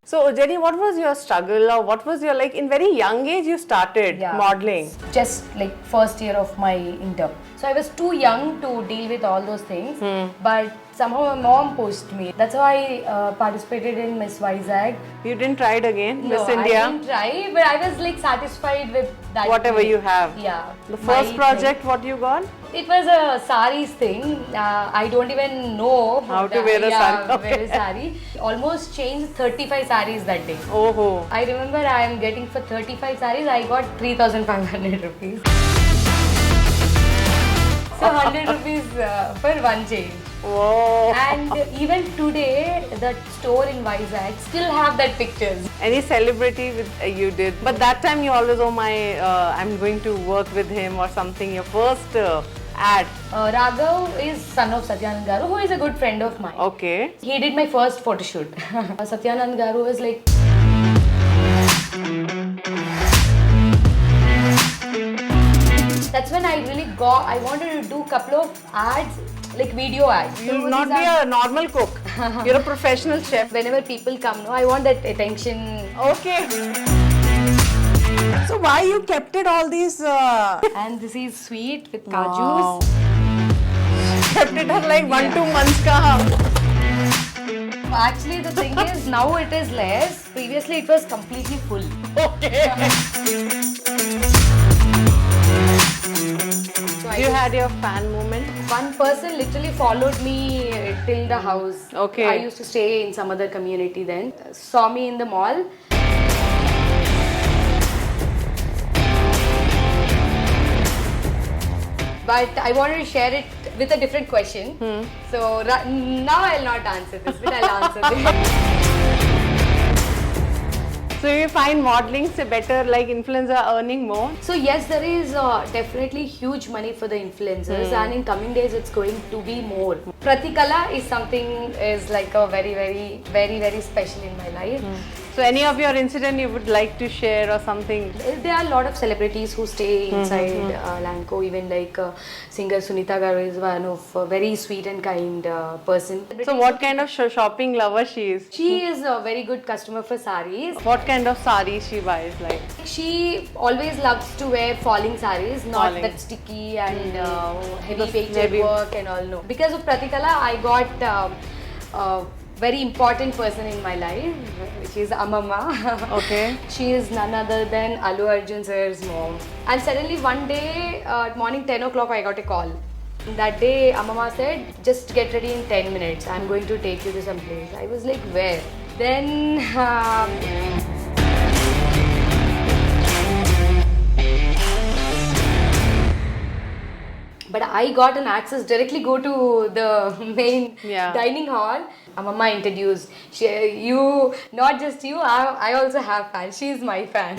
So Jenny, what was your struggle, or what was your, like, in very young age you started modeling? Just like first year of my intern. So I was too young to deal with all those things, but somehow my mom pushed me. That's how I participated in Miss Vizag. You didn't try it again, No, Miss India? I didn't try, but I was like satisfied with that. Whatever you have. Yeah. The first project, what you got? It was a saris thing. I don't even know how to wear a sari. Okay. Wear a sari. Almost changed 35 saris that day. Oh. I remember I am getting for 35 saris, I got 3,500 rupees. So 100 rupees for one change. Whoa. And even today, that store in Vizag still have that pictures. Any celebrity with you did? But that time you always, oh my, I'm going to work with him or something. Your first ad. Raghav is son of Satyanand Garu, who is a good friend of mine. Okay. He did my first photo shoot. Satyanand Garu was like... That's when I really I wanted to do a couple of ads, like video ads. You will not be a normal cook. You're a professional chef. Whenever people come, no, I want that attention. Okay. So why you kept it all these... And this is sweet with kajus. Kept it at like 1-2 months ka. Actually, the thing is, now it is less. Previously, it was completely full. Okay. So you had your fan moment? One person literally followed me till the house. Okay. I used to stay in some other community then. Saw me in the mall. But I wanted to share it with a different question. So now I'll not answer this, but I'll answer this. So you find modeling say better, like influencers are earning more? So yes, there is definitely huge money for the influencers, and in coming days it's going to be more. Pratikala is something is like a very special in my life. So any of your incident you would like to share or something? There are a lot of celebrities who stay inside Lanco, even like singer Sunita Garu is one of a very sweet and kind person. So what kind of shopping lover she is? She is a very good customer for saris. What kind of saris she buys like? She always loves to wear falling saris, not that sticky and heavy painted work and all. No. Because of Pratikala, I got a very important person in my life, which is Amama. Okay. She is none other than Allu Arjun sir's mom. And suddenly one day at morning 10 o'clock I got a call. That day Amama said, just get ready in 10 minutes. I'm going to take you to some place. I was like, where? Then but I got an access directly go to the main dining hall. Mama introduced, you, not just you, I also have fans. She is my fan.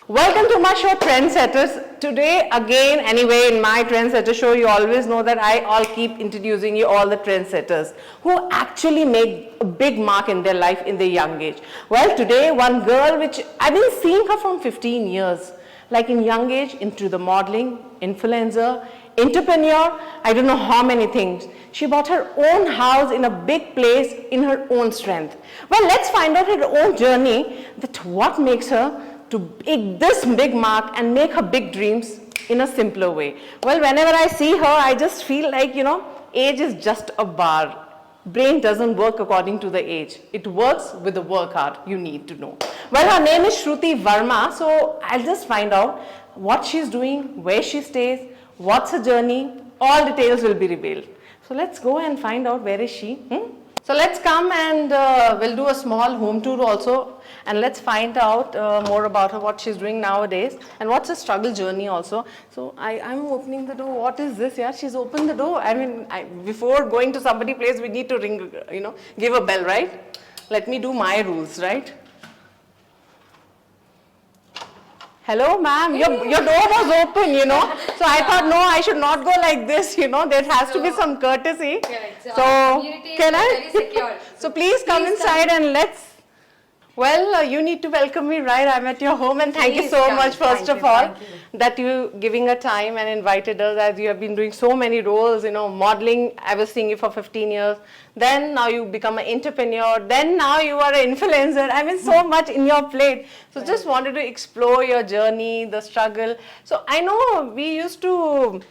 Welcome to my show Trendsetters. Today again, anyway, in my Trendsetter show, you always know that I keep introducing you all the trendsetters who actually make a big mark in their life in their young age. Well, today one girl which I've been seeing her from 15 years, like in young age into the modeling, influencer, entrepreneur, I don't know how many things. She bought her own house in a big place in her own strength. Well, let's find out her own journey, that what makes her to make this big mark and make her big dreams in a simpler way. Well, whenever I see her, I just feel like, you know, age is just a bar. Brain doesn't work according to the age. It works with the work hard, you need to know. Well, her name is Varma, so I'll just find out what she's doing, where she stays, what's her journey, all details will be revealed. So let's go and find out where is she. So let's come and we'll do a small home tour also, and let's find out more about her, what she's doing nowadays and what's her struggle journey also. So I'm opening the door. What is this? Yeah, she's opened the door. I mean, before going to somebody's place, we need to ring, you know, give a bell, right? Let me do my rules, right? Hello, ma'am, your door was open, you know. So I thought, no, I should not go like this, you know. There has to be some courtesy. Correct. So can I? Very secure. So please come inside and let's. Well, you need to welcome me, right? I'm at your home, and thank you so much, first of all. that you giving a time and invited us, as you have been doing so many roles, modeling. I was seeing you for 15 years. Then now you become an entrepreneur. Then now you are an influencer. I mean, so much in your plate. So just wanted to explore your journey, the struggle. So I know we used to,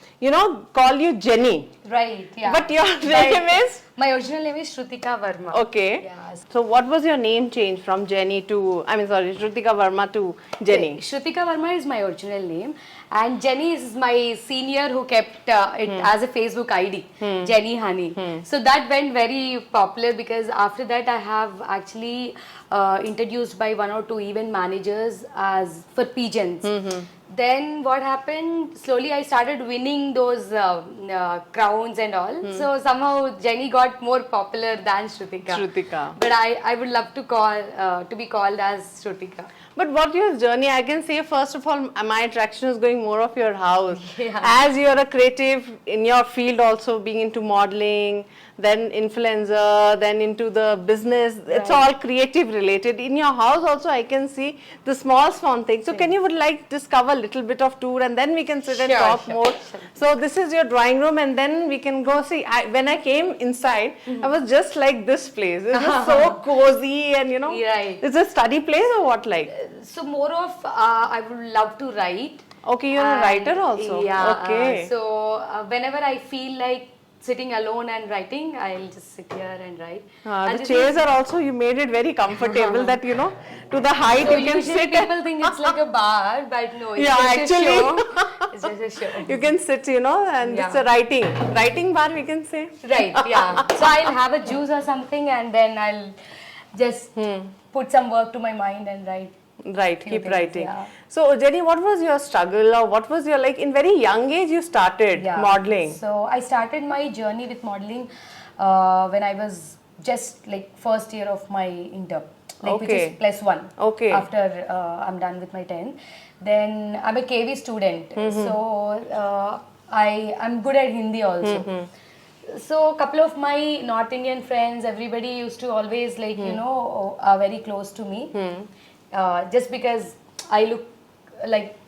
call you Jenny. Right, yeah. But your name is? My original name is Sruthika Varma. Okay. Yes. So what was your name change from Jenny to, Sruthika Varma to Jenny? Sruthika Varma is my original name, and Jenny is my senior who kept it as a Facebook ID, Jenny Honey. So that went very popular because after that I have actually introduced by 1 or 2 event managers as for pigeons. Then what happened, slowly I started winning those crowns and all. So somehow Jenny got more popular than Shrutika. But I would love to be called as Shrutika. But what your journey, I can say first of all, my attraction is going more of your house. Yeah. As you're a creative in your field, also being into modeling, then influencer, then into the business, it's all creative related. In your house also I can see the small things. So can you would like discover a little bit of tour, and then we can sit and talk more. Sure. So this is your drawing room, and then we can go see. When I came inside, I was just like this place. It was so cozy and Right. It's a study place or what like? So more of I would love to write. Okay, you're a writer also. Yeah. Okay. So whenever I feel like sitting alone and writing, I'll just sit here and write. The chairs are also, you made it very comfortable that, to the height so you can sit. People think it's like a bar, but no, it's just actually, a show. It's just a show. You can sit, and it's a writing bar, we can say. Right, yeah. So I'll have a juice or something, and then I'll just put some work to my mind and write. Right, keep writing. Yeah. So Jenny, what was your struggle, or what was your, in very young age you started modeling? So I started my journey with modeling when I was just first year of my intern, which is +1. Okay. After I'm done with my 10th. Then I'm a KV student. So I'm good at Hindi also. So a couple of my North Indian friends, everybody used to always are very close to me. Just because I look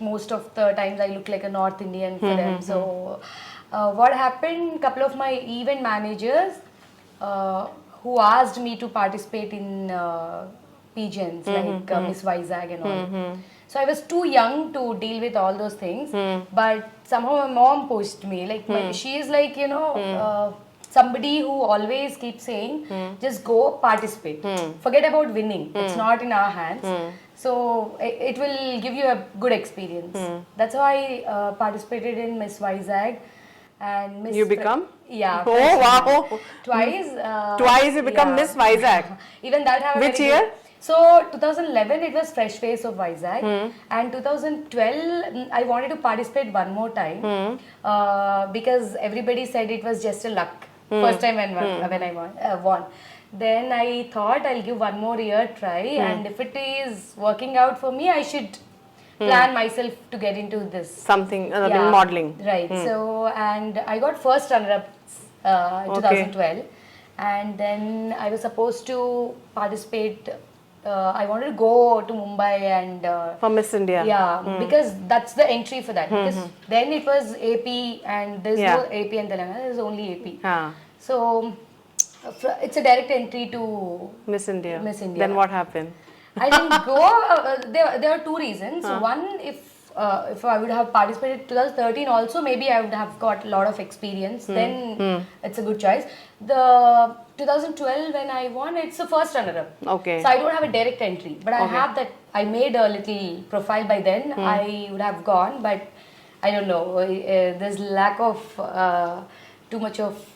most of the times I look like a North Indian for them. So what happened, couple of my event managers who asked me to participate in pigeons Miss Vizag and all. So I was too young to deal with all those things, but somehow my mom pushed me. She is somebody who always keeps saying, just go participate. Forget about winning. It's not in our hands. So it will give you a good experience. That's how I participated in Miss Vizag. And Miss You become? Yeah. Oh, wow. Twice. Twice you become Miss Vizag. Even that have Which year? So 2011 it was Fresh Face of Vizag, and 2012 I wanted to participate one more time because everybody said it was just a luck. First time when I won. Then I thought I'll give one more year try, and if it is working out for me, I should plan myself to get into this. Something, in modeling. Right. So, and I got first runner-up in 2012, and then I was supposed to participate. I wanted to go to Mumbai and for Miss India. Yeah, because that's the entry for that. Because then it was AP, and there's no AP and Telangana. There's only AP. So it's a direct entry to Miss India. Miss India. Then what happened? I didn't go. There were 2 reasons. One, if I would have participated 2013 also, maybe I would have got a lot of experience. Then it's a good choice. The 2012 when I won, it's the first runner-up. Okay. So I don't have a direct entry, but I have that. I made a little profile by then. I would have gone, but I don't know. There's lack of too much of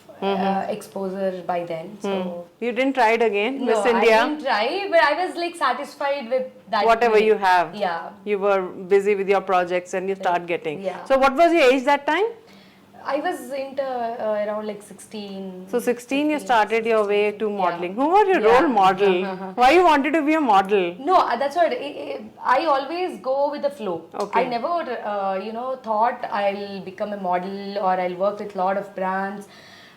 exposure by then. So you didn't try it again, no, Miss India? I didn't try, but I was satisfied with that. Whatever you have. Yeah. You were busy with your projects and you start getting. Yeah. So what was your age that time? I was into around 16. So 16 you started your way to modeling. Who was your role model? Why you wanted to be a model? No, that's what I always go with the flow. Okay. I never thought I'll become a model or I'll work with a lot of brands.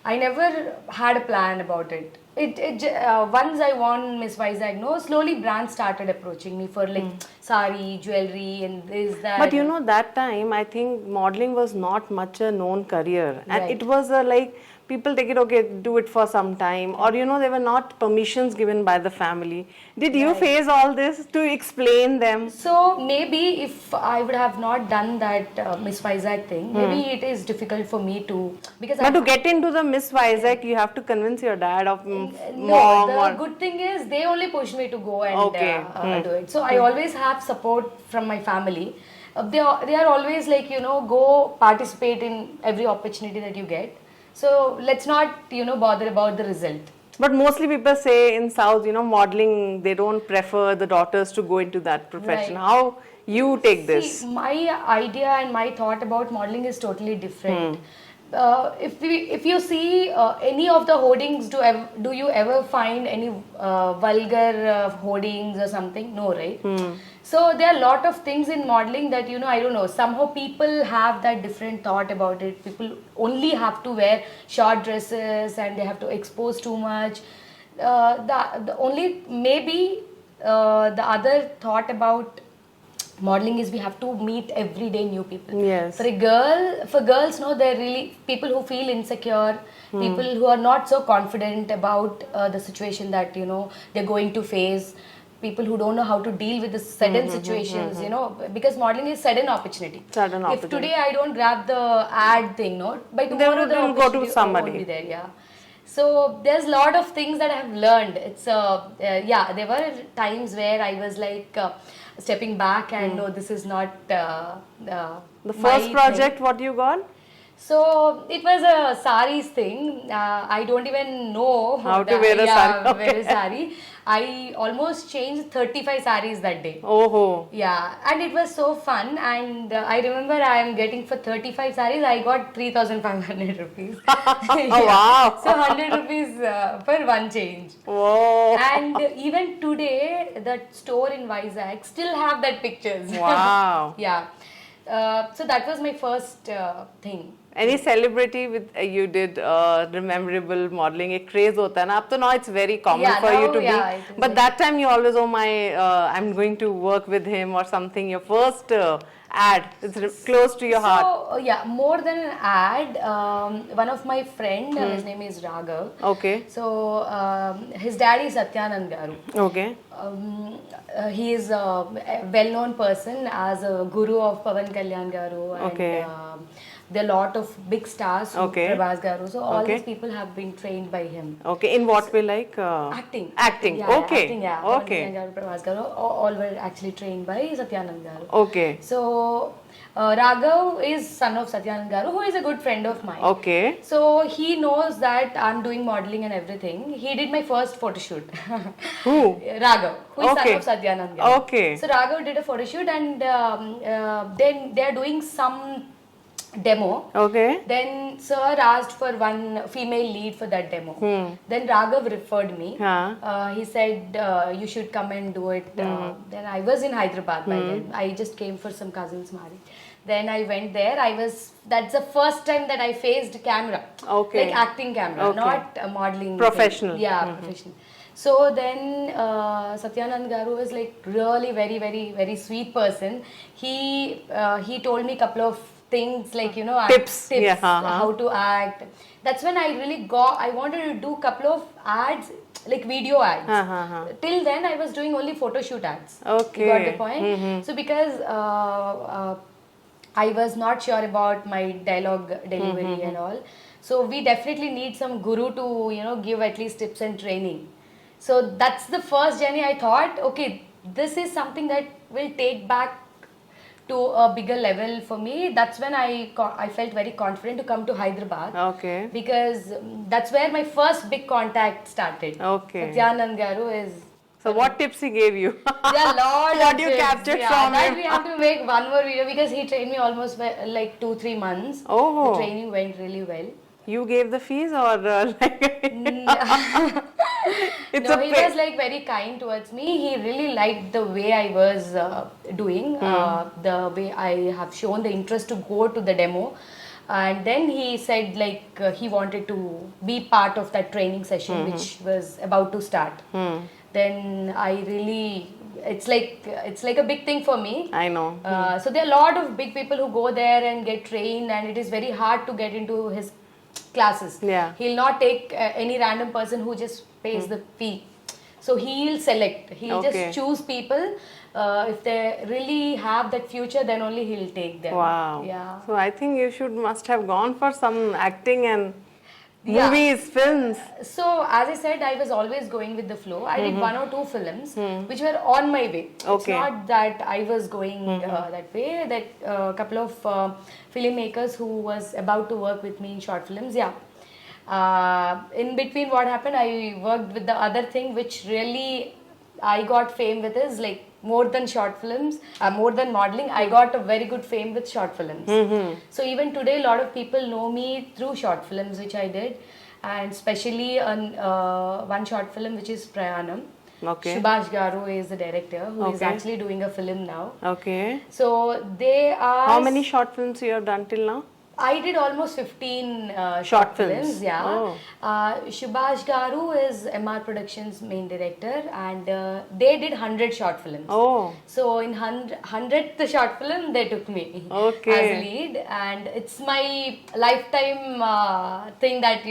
I never had a plan about it. Once I won Miss Vizag, no, slowly brands started approaching me for like sari, jewelry, and this, that. But you know, that time I think modeling was not much a known career, and Right. it was a like people take it, okay, do it for some time, or you know, there were not permissions given by the family. Did you face all this to explain them? So maybe if I would have not done that Miss Vizag thing, maybe it is difficult for me to, because But to get into the Miss Vizag, you have to convince your dad of no, mom the or good thing is they only push me to go and Okay. do it. So I always have support from my family. They are always like, go participate in every opportunity that you get. So let's not, bother about the result. But mostly people say in South, you know, modeling, they don't prefer the daughters to go into that profession. Right. How you take this? See, my idea and my thought about modeling is totally different. If you see any of the hoardings, do you ever find any vulgar hoardings or something? No, right? So there are a lot of things in modeling that, I don't know, somehow people have that different thought about it. People only have to wear short dresses and they have to expose too much. The only maybe the other thought about modeling is we have to meet everyday new people. Yes. For girls, no, they're really people who feel insecure, people who are not so confident about the situation that they're going to face. People who don't know how to deal with the sudden situations, because modeling is sudden opportunity. Sudden If opportunity. today I don't grab the ad thing, no, by tomorrow the will go to opportunity somebody. won't be there. Yeah. So there's a lot of things that I have learned. It's there were times where I was like stepping back and no, this is not The first project, what you got? So it was a saris thing. I don't even know How to wear a sari. wear a sari. I almost changed 35 saris that day. Oh, Yeah, and it was so fun. And I remember I am getting for 35 saris, I got 3,500 rupees. Oh, wow. So 100 rupees for one change. whoa. And even today, that store in Vizag still have that pictures. Wow. Yeah. So that was my first thing. Any celebrity with you did memorable modeling? A craze hota hai na. Ab to now it's very common Yeah, for now, you to yeah, be. it is But like- that time you always, oh my, I'm going to work with him or something. Your first ad, it's close to your heart. So, more than an ad, one of my friend, his name is Raghav. Okay. So, his daddy is Satyanand Garu. Okay. He is a well-known person as a guru of Pavan Kalyan Garu. And, Okay. there are a lot of big stars, Okay. Prabhas Garu. So, all Okay. these people have been trained by him. Okay. In what way, like? Acting. Acting. Yeah, Okay. Acting, yeah. Okay. Pavan Kalyan Garu, Prabhas Garu, all were actually trained by Satyanand Garu. Okay. So, Raghav is son of Satyanand Garu, who is a good friend of mine. Okay. So, he knows that I'm doing modeling and everything. He did my first photo shoot. Who? Raghav, who is Okay. son of Satyanand Garu. Okay. So, Raghav did a photo shoot and then they are doing some demo. Okay. Then Sir asked for one female lead for that demo. Then Raghav referred me. Huh. He said, you should come and do it. Then I was in Hyderabad by then. I just came for some cousin's marriage. Then I went there. That's the first time that I faced camera. Okay. Like acting camera, Okay. not a modeling. Professional. Thing. Yeah, professional. So then Satyanand Garu was like really very, very, very sweet person. He told me a couple of things like, Tips. Yeah, how to act. That's when I really I wanted to do a couple of ads, like video ads. Till then I was doing only photo shoot ads. Okay. You got the point? So because I was not sure about my dialogue delivery and all. So we definitely need some guru to, give at least tips and training. So that's the first journey. I thought, okay, this is something that will take back to a bigger level for me. That's when I felt very confident to come to Hyderabad. Okay. Because that's where my first big contact started. Okay. Satyanand Garu is... So what tips he gave you? There are lot What of you tips. captured Yeah, from that him? we have to make one more video because he trained me almost like 2-3 months. Oh. The training went really well. You gave the fees or like it's No, a he was like very kind towards me. He really liked the way I was doing, the way I have shown the interest to go to the demo. And then he said like he wanted to be part of that training session which was about to start. Then I really, it's like a big thing for me. I know. So there are a lot of big people who go there and get trained, and it is very hard to get into his classes. Yeah. He'll not take any random person who just pays the fee. So he'll select. He'll just choose people. If they really have that future, then only he'll take them. Wow. Yeah. So I think you must have gone for some acting and movies, films. So as I said, I was always going with the flow. I did 1 or 2 films which were on my way. It's not that I was going that way. That a couple of filmmakers who was about to work with me in short films. Yeah. In between, what happened? I worked with the other thing which really I got fame with is like more than short films, more than modeling. I got a very good fame with short films. So even today, a lot of people know me through short films which I did, and especially on one short film which is Prayanam. Okay. Subhash Garu is the director who is actually doing a film now. Okay. So they are. How many short films you have done till now? I did almost 15 short films, yeah. Oh. Subhash Garu is MR Productions main director, and they did 100 short films. Oh. So in 100th short film, they took me as a lead, and it's my lifetime thing that,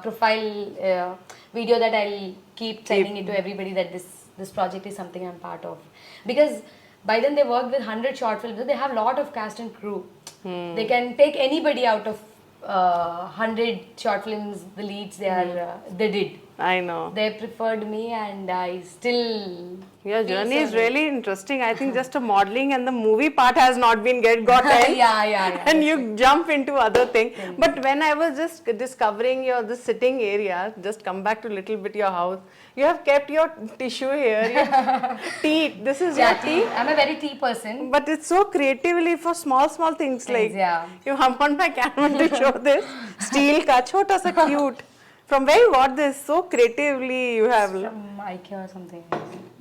profile video that I'll keep sending it to everybody that this project is something I'm part of. Because by then they worked with 100 short films, so they have a lot of cast and crew. They can take anybody out of 100 short films, the leads they did. I know. They preferred me, and I still. Your journey is really interesting. I think just a modeling and the movie part has not been gotten. yeah. And you jump into other thing. But when I was just discovering the sitting area, just come back to a little bit your house. You have kept your tissue here, your tea. This is your tea. I'm a very tea person. But it's so creatively for small things like. Yeah. I want my camera to show this. Steel ka chota sa cute. From where you got this? So creatively you have. From IKEA or something.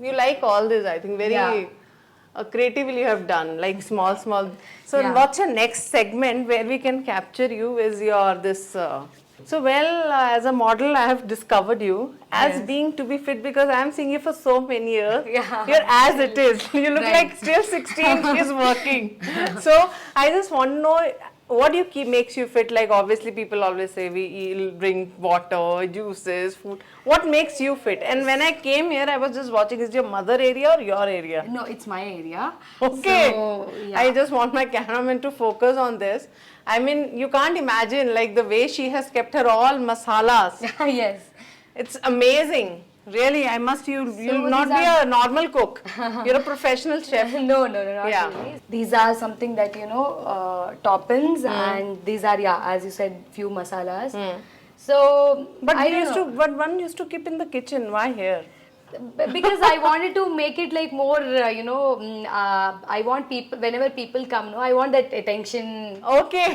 You like all this, I think, very creatively you have done, like small. So what's your next segment where we can capture you is your this. As a model, I have discovered you as being to be fit because I am seeing you for so many years. Yeah. You're as it is. You look like still 16, she's working. So I just want to know, what do you keep makes you fit? Like obviously people always say we eat, drink water, juices, food. What makes you fit? And when I came here, I was just watching, is your mother area or your area? No, it's my area. Okay. So, I just want my cameraman to focus on this. I mean, you can't imagine like the way she has kept her all masalas. Yes. It's amazing. Really, you'll not be a normal cook. You're a professional chef. No, not really. These are something that, toppings, and these are, as you said, few masalas. So, but one used to keep in the kitchen. Why here? Because I wanted to make it like more, I want people, whenever people come, I want that attention. Okay.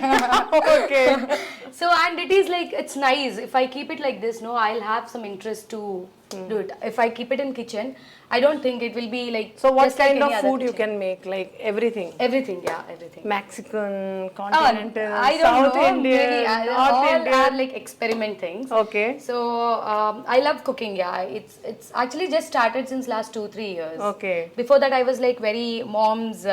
Okay. So, and it is like, it's nice. If I keep it like this, I'll have some interest to do it. If I keep it in kitchen, I don't think it will be like. So, what kind of food you can make? Like everything? Everything. Mexican, continental, I don't South know. Indian, All are like experiment things. Okay. So I love cooking. It's actually just started since last 2-3 years. Okay. Before that, I was like very mom's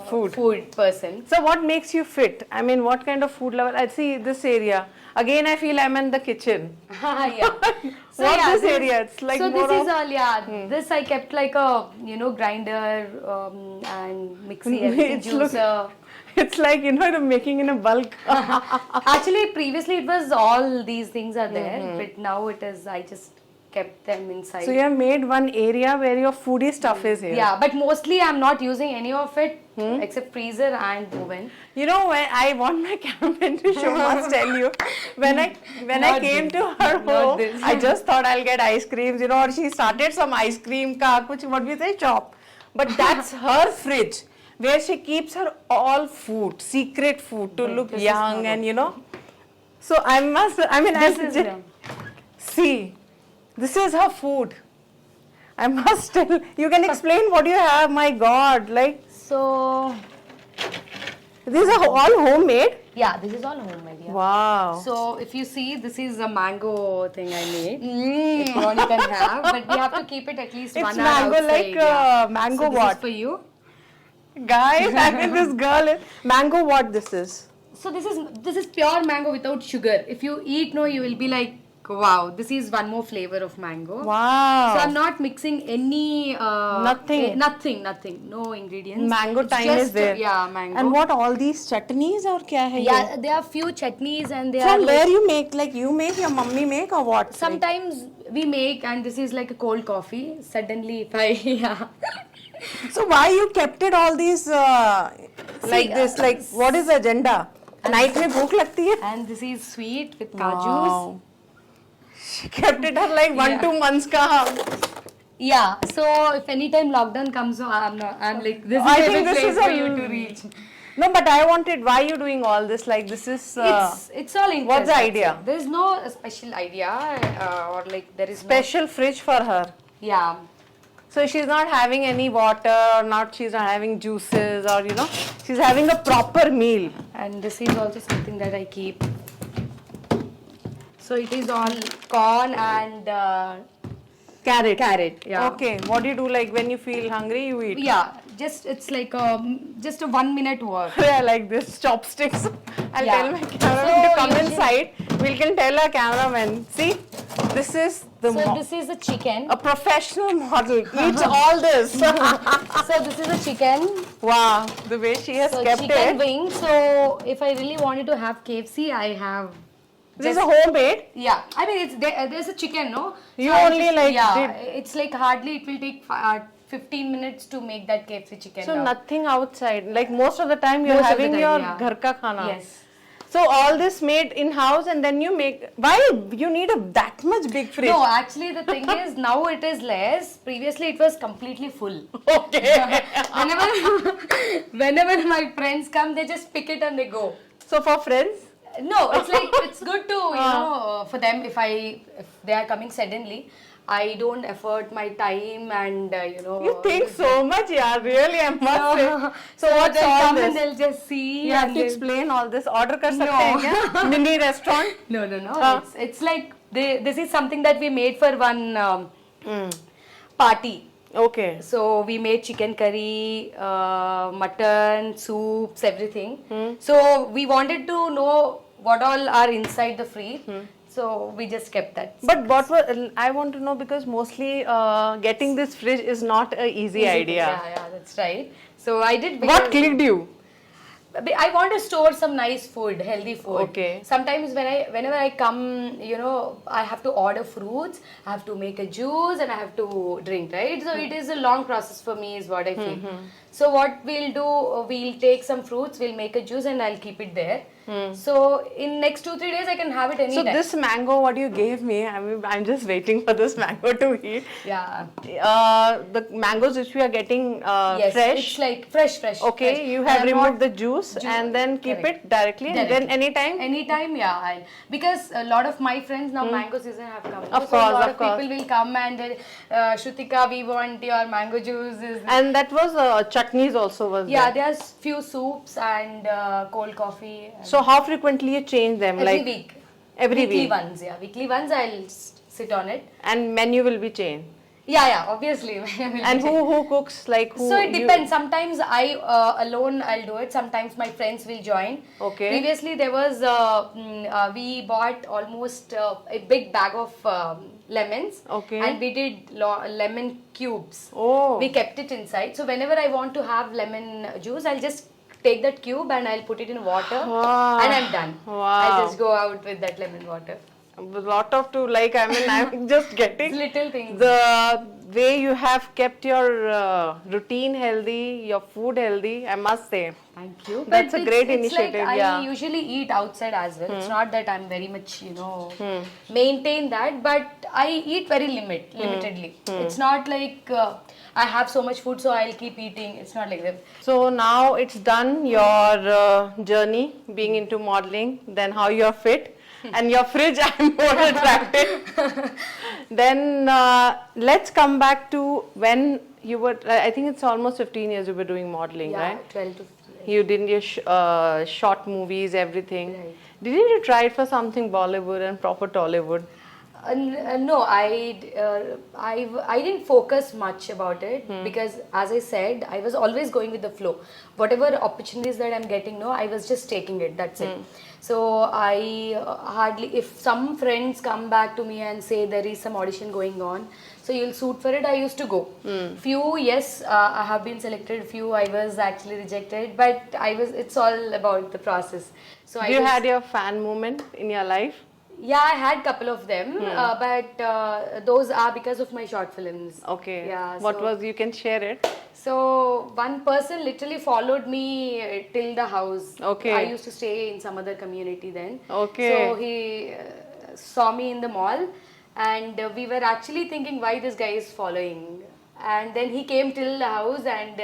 food person. So what makes you fit? I mean, what kind of food level? I see this area. Again, I feel I'm in the kitchen. So this area? It's like so more this is all. This I kept like a grinder and mixie, everything, juicer. It's like you're making in a bulk. Actually, previously it was all these things are there, but now it is. I just kept them inside. So you have made one area where your foodie stuff is here. Yeah, but mostly I'm not using any of it except freezer and oven. When I want my cameraman to show, must tell you, when I came to her home, I just thought I'll get ice creams, or she started some ice cream what do you say, shop. But that's her fridge, where she keeps her all food, secret food to look young and So see, this is her food. I must tell. You can explain what you have. My God, like. So These are all homemade? Yeah, this is all homemade. Yeah. Wow. So if you see, this is a mango thing I made. If you want, you can have, but we have to keep it at least 1 hour It's mango outside. like mango so this what? is for you. Guys, I mean this girl is mango what this is? So this is pure mango without sugar. If you eat, no, you will be like, wow, this is one more flavor of mango. Wow. So I'm not mixing any Nothing. nothing, no ingredients. Mango It's time just, is there. Yeah, mango. And what all these chutneys or kya hai Yeah, there are few chutneys and they are From like, where you make? Like you make, your mummy make or what? sometimes we make, and this is like a cold coffee. Suddenly, if I yeah. So why you kept it all these like this? Like what is the agenda? Night में भूख लगती है? And this is sweet with kajus. Wow. She kept it for like 1-2 months ka. Yeah. So if anytime lockdown comes, so I'm like this is I a think good this place is for a- you to reach. No, but I wanted. Why you doing all this? Like this is. It's all interest. What's the idea? There is no special idea or like there is Special fridge for her. No, yeah. So she's not having any water or not. She's not having juices or she's having a proper meal. And this is also something that I keep. So it is all corn and Carrot. carrot. Yeah. Okay. What do you do? Like when you feel hungry, you eat. Yeah. Just it's like just a 1 minute work. Yeah, like this chopsticks. I'll Yeah. tell my cameraman to So come usually- inside. We can tell our cameraman. See, this is the So this is a chicken. a professional model eats all this. So this is a chicken. Wow, the way she has So kept chicken it. wing. So if I really wanted to have KFC, I have. This is a homemade. Yeah, I mean it's there's a chicken, no? You I only like yeah. It's like hardly it will take 15 minutes to make that KFC chicken. So now. nothing outside. Like most of the time you're Most of the having time, your yeah. ghar ka khana. Yes. So all this made in house and then you make. Why you need that much big fridge? No, actually the thing is now it is less. Previously it was completely full. Okay. Whenever my friends come, they just pick it and they go. So for friends. No, it's like it's good to for them if they are coming suddenly. I don't effort my time and You think so much, yeah. Really, I must say. So what's they'll all come this? and they'll just see. You have and to they'll- explain all this. Order kar sakte hain kya? Mini restaurant. No. It's like this is something that we made for one party. Okay. So we made chicken curry, mutton, soups, everything. So we wanted to know what all are inside the fridge. So we just kept that. But what was, I want to know because mostly getting this fridge is not an easy idea. Yeah, that's right. So I did. What clicked you? I want to store some nice food, healthy food. Okay. Sometimes whenever I come, I have to order fruits, I have to make a juice, and I have to drink, right? So it is a long process for me, is what I feel. So what we'll do, we'll take some fruits, we'll make a juice, and I'll keep it there. So in next 2-3 days, I can have it anytime. So this mango, what you gave me, I'm just waiting for this mango to eat. Yeah. The mangoes which we are getting Yes, fresh. it's like fresh. Okay, fresh. you have And I'm removed not- the juice and then keep Correct. it directly and then anytime? Anytime, yeah. Because a lot of my friends now mango season have come. Of so a course, lot of of course. people will come and Shrutika, we want your mango juice. And that was chutneys also was Yeah, there. there's few soups and cold coffee. And So how frequently you change them? every like week. Every Weekly week. ones, yeah. Weekly ones I'll sit on it. And menu will be changed. Yeah, obviously. And who cooks? Like who? So it depends. Sometimes I alone I'll do it. Sometimes my friends will join. Okay. Previously there was we bought almost a big bag of lemons. Okay. And we did lemon cubes. Oh. We kept it inside. So whenever I want to have lemon juice, I'll just take that cube and I'll put it in water. Wow. And I'm done. Wow. I'll just go out with that lemon water. A lot of I'm just getting Little things. the way you have kept your routine healthy, your food healthy, I must say. Thank you. That's But a great it's like initiative, yeah. I usually eat outside as well. It's not that I'm very much, maintain that, but I eat very limitedly. It's not like I have so much food, so I'll keep eating. It's not like that. So now it's done, your journey being into modeling, then how you're fit. And your fridge, I'm more attracted. Then let's come back to when you were, I think it's almost 15 years you were doing modeling, Yeah, right? 12 to 15 years. You did your short movies, everything. Right. Didn't you try it for something Bollywood and proper Tollywood? No, I didn't focus much about it because, as I said, I was always going with the flow. Whatever opportunities that I'm getting, no, I was just taking it. That's it. So I hardly, if some friends come back to me and say there is some audition going on, so you'll suit for it, I used to go. Few, yes, I have been selected. Few, I was actually rejected. But it's all about the process. So You had your fan moment in your life? Yeah, I had couple of them, but those are because of my short films. Okay. Yeah. What was, you can share it? So one person literally followed me till the house. Okay. I used to stay in some other community then. Okay. So he saw me in the mall, and we were actually thinking why this guy is following. And then he came till the house, and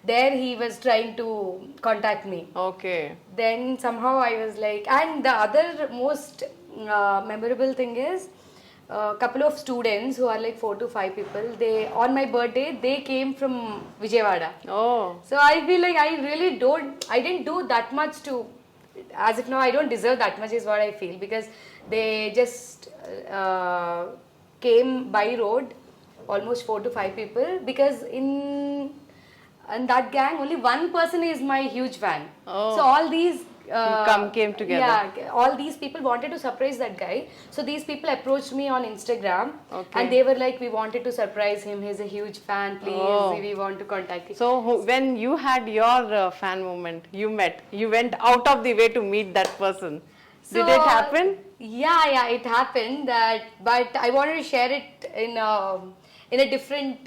there he was trying to contact me. Okay. Then somehow I was like, and the other most memorable thing is a couple of students who are like 4 to 5 people, they on my birthday they came from Vijayawada. Oh. So I feel like I didn't do that much to, as if now I don't deserve that much is what I feel, because they just came by road, almost 4 to 5 people, because in that gang only one person is my huge fan. Oh. So all these came together. Yeah, all these people wanted to surprise that guy. So these people approached me on Instagram, Okay. and they were like, we wanted to surprise him. He's a huge fan. Please, Oh. we want to contact him. So when you had your fan moment, you went out of the way to meet that person. Did it happen? Yeah, it happened. But I wanted to share it in a different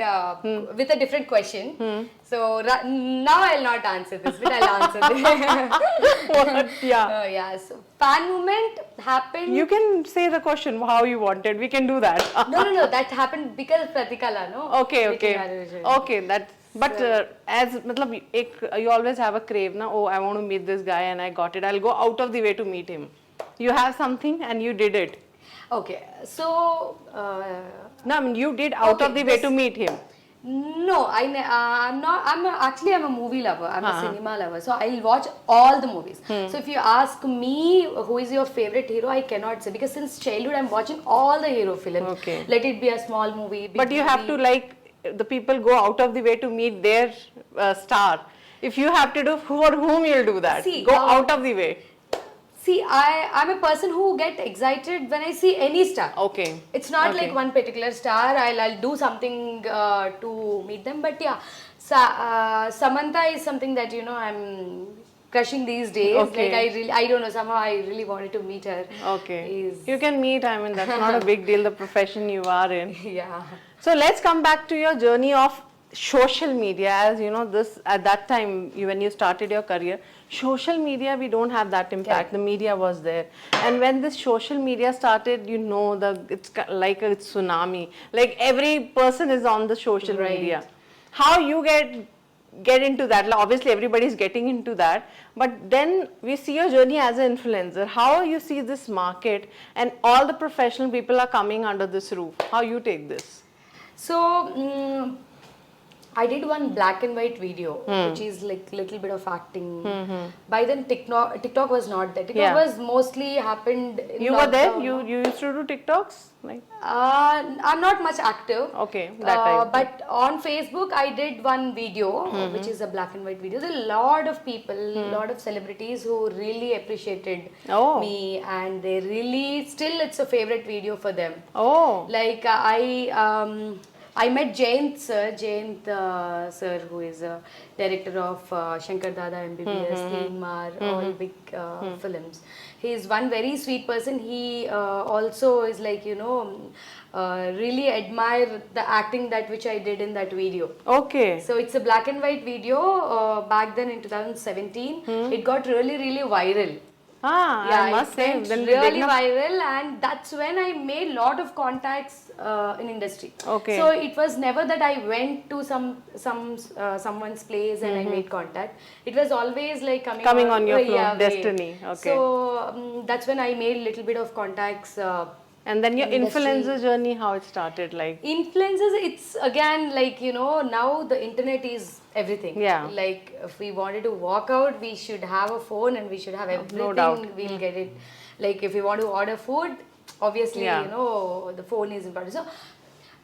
with a different question. So now I'll not answer this, but I'll answer this. What? Yeah. Yeah. So fan moment happened. You can say the question how you wanted. We can do that. No. That happened because Pratikala, no. Okay. Making Okay. That's. But as matlab, you always have a crave, na. Oh, I want to meet this guy, and I got it. I'll go out of the way to meet him. You have something, and you did it. Okay. So. No, I mean, you did out of the way to meet him. No, I'm not. I'm a movie lover. I'm a cinema lover. So I'll watch all the movies. So if you ask me who is your favorite hero, I cannot say, because since childhood I'm watching all the hero films. Okay. Let it be a small movie. Big But you have to, like, the people go out of the way to meet their star. If you have to do, for whom you'll do that? See, go out of the way. See, I'm a person who get excited when I see any star. Okay. It's not Okay. like one particular star. I'll do something to meet them. But yeah, Samantha is something that I'm crushing these days. Okay. Like I don't know, somehow I really wanted to meet her. Okay. You can meet, I mean, that's not a big deal, the profession you are in. Yeah. So let's come back to your journey of social media. As you know, this at that time, when you started your career, social media, we don't have that impact. The media was there, and when this social media started, it's like a tsunami. Like every person is on the social media. How you get into that? Like, obviously, everybody is getting into that, but then we see your journey as an influencer. How you see this market, and all the professional people are coming under this roof. How you take this? So. I did one black and white video, which is like little bit of acting. By then, TikTok was not there. TikTok was mostly happened. You were there. You used to do TikToks, like. I'm not much active. Okay, that time. But on Facebook, I did one video, which is a black and white video. There's a lot of people, a lot of celebrities who really appreciated me, and they really still it's a favorite video for them. Oh. Like I met Jayant sir, who is a director of Shankar Dada MBBS, Mar, all big films. He is one very sweet person. He also is like, really admire the acting which I did in that video. Okay. So it's a black and white video. Back then in 2017, it got really, really viral. I must say, then really viral, and that's when I made a lot of contacts in industry. Okay. So it was never that I went to someone's place and I made contact. It was always like coming on your flow, destiny. Okay. So that's when I made a little bit of contacts And then your industry. influencer journey, how it started, like? Influencers, it's again like, now the internet is everything. Yeah. Like if we wanted to walk out, we should have a phone and we should have everything. No doubt. We'll get it. Like if we want to order food, obviously, Yeah. the phone is important. So,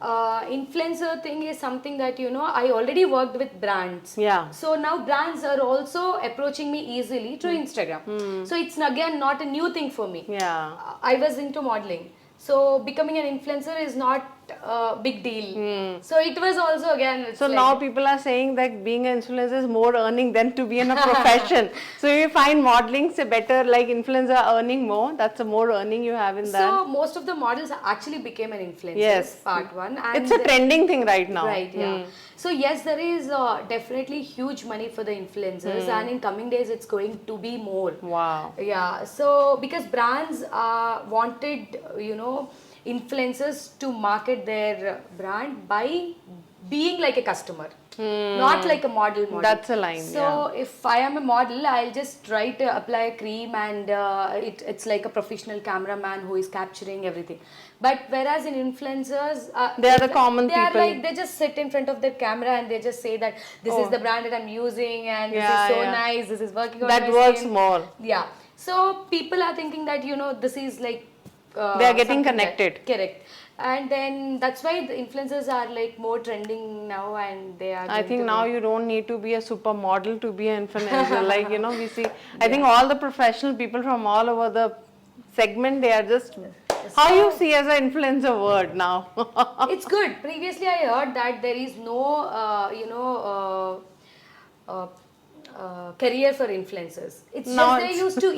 influencer thing is something that, I already worked with brands. Yeah. So now brands are also approaching me easily through Instagram. So it's again not a new thing for me. Yeah. I was into modeling. So becoming an influencer is not a big deal. So it was also again. It's So like, now people are saying that being an influencer is more earning than to be in a profession. So you find modeling say better, like influencer are earning more. That's a more earning you have in that. So most of the models actually became an influencer. Yes. Part one. And It's a trending thing right now. Right, yeah. So yes, there is definitely huge money for the influencers, and in coming days it's going to be more. Wow. Yeah. So because brands wanted, influencers to market their brand by being like a customer, not like a model. That's a line. So if I am a model, I'll just try to apply a cream and it's like a professional cameraman who is capturing everything. But whereas in influencers, They are the common they people. are like, they just sit in front of the camera and they just say that this is the brand that I'm using and this Yeah, is so yeah. nice, this is working on That my works skin. more. Yeah. So people are thinking that, this is like They are getting something connected. Correct. And then that's why the influencers are like more trending now, and they are. I think now you don't need to be a supermodel to be an influencer. Like, we see, I think all the professional people from all over the segment, they are just, how you see as an influencer word now? It's good. Previously, I heard that there is no, career for influencers. It's Now just they used to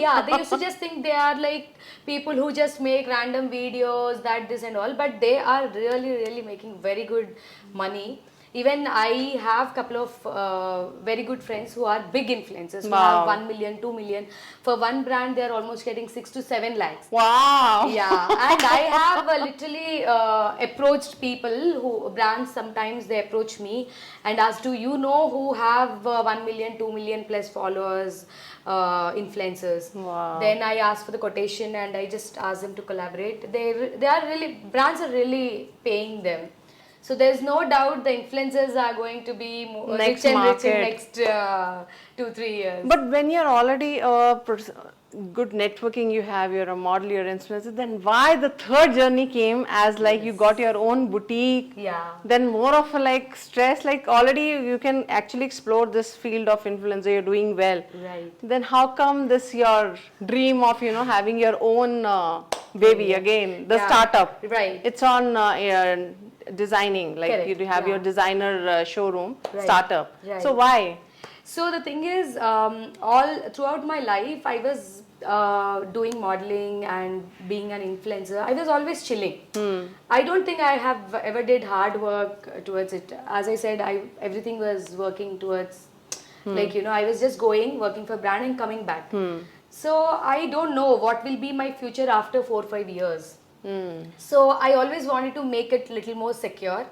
just think they are like people who just make random videos, that, this and all, but they are really, really making very good money. Even I have couple of very good friends who are big influencers, who have 1 million, 2 million. For one brand, they are almost getting 6 to 7 lakhs. Wow. Yeah, and I have literally approached people brands sometimes they approach me and ask, do you know who have 1 million, 2 million plus followers, influencers? Wow. Then I ask for the quotation and I just ask them to collaborate. They are really, brands are really paying them. So there's no doubt the influencers are going to be Next rich and rich in market. next 2-3 years. But when you're already good networking you have, you're a model, you're an influencer, then why the third journey came as like you got your own boutique? Yeah. Then more of a like stress, like already you can actually explore this field of influencer, you're doing well. Right. Then how come this your dream of, having your own baby again, the startup? Right. It's on designing, like Correct, you have your designer showroom startup. Right. So why? So the thing is, all throughout my life, I was doing modeling and being an influencer. I was always chilling. I don't think I have ever did hard work towards it. As I said, everything was working towards, like, I was just working for brand and coming back. So I don't know what will be my future after 4 or 5 years. So I always wanted to make it little more secure,